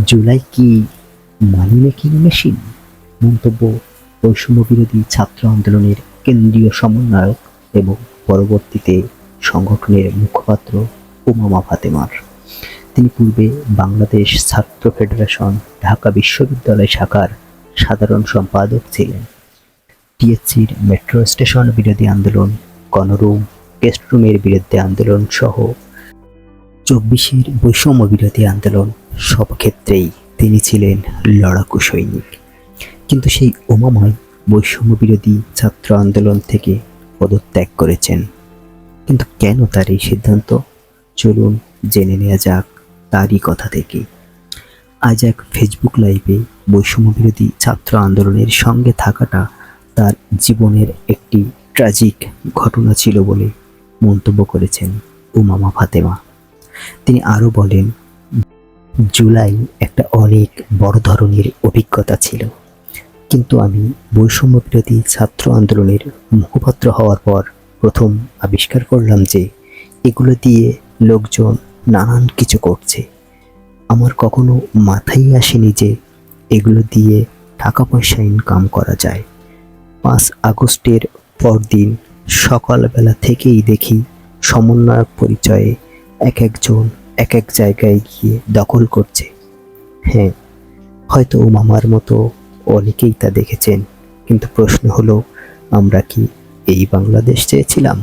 জুলাই কি মানি making machine? মন্তব্য বৈষম্য বিরোধী ছাত্র আন্দোলনের কেন্দ্রীয় সমন্বয়ক এবং পরবর্তীতে সংগঠনের মুখপাত্র উমামা ফাতেমার। তিনি পূর্বে বাংলাদেশ ছাত্র ফেডারেশন ঢাকা বিশ্ববিদ্যালয় শাখার সাধারণ সম্পাদক ছিলেন। টিএসসির মেট্রো স্টেশন বিরোধী আন্দোলন, গণরুম, গেস্টরুমের বিরুদ্ধে আন্দোলন সহ ২৪-এর বৈষম্য বিরোধী আন্দোলন সব ক্ষেত্রেই তিনি ছিলেন লড়াকু সৈনিক। কিন্তু সেই উমাময় বৈষম্য বিরোধী ছাত্র আন্দোলন থেকে পদত্যাগ করেছেন। কিন্তু কেন তার এই সিদ্ধান্ত? চলুন জেনে নেওয়া যাক তারই কথা থেকে। আজ এক ফেসবুক লাইভে বৈষম্য বিরোধী ছাত্র আন্দোলনের সঙ্গে থাকাটা তার জীবনের একটি ট্র্যাজিক ঘটনা ছিল বলে মন্তব্য করেছেন উমামা ফাতেমা। তিনি আরও বলেন, জুলাই একটা অনেক বড় ধরনের অভিজ্ঞতা ছিল, কিন্তু আমি বৈষম্য বিরোধী ছাত্র আন্দোলনের মুখপাত্র হওয়ার পর প্রথম আবিষ্কার করলাম যে এগুলো দিয়ে লোকজন নানান কিছু করছে। আমার কখনো মাথায় আসেনি যে এগুলো দিয়ে টাকা পয়সা ইনকাম করা যায়। ৫ আগস্টের পরদিন সকালবেলা থেকেই দেখি সমন্বয়ক পরিচয়ে একজন এক এক জায়গায় গিয়ে দখল করছে। হ্যাঁ, হয়তো উমামার মতো অনেকেই তা দেখেছেন, কিন্তু প্রশ্ন হলো, আমরা কি এই বাংলাদেশ চেয়েছিলাম?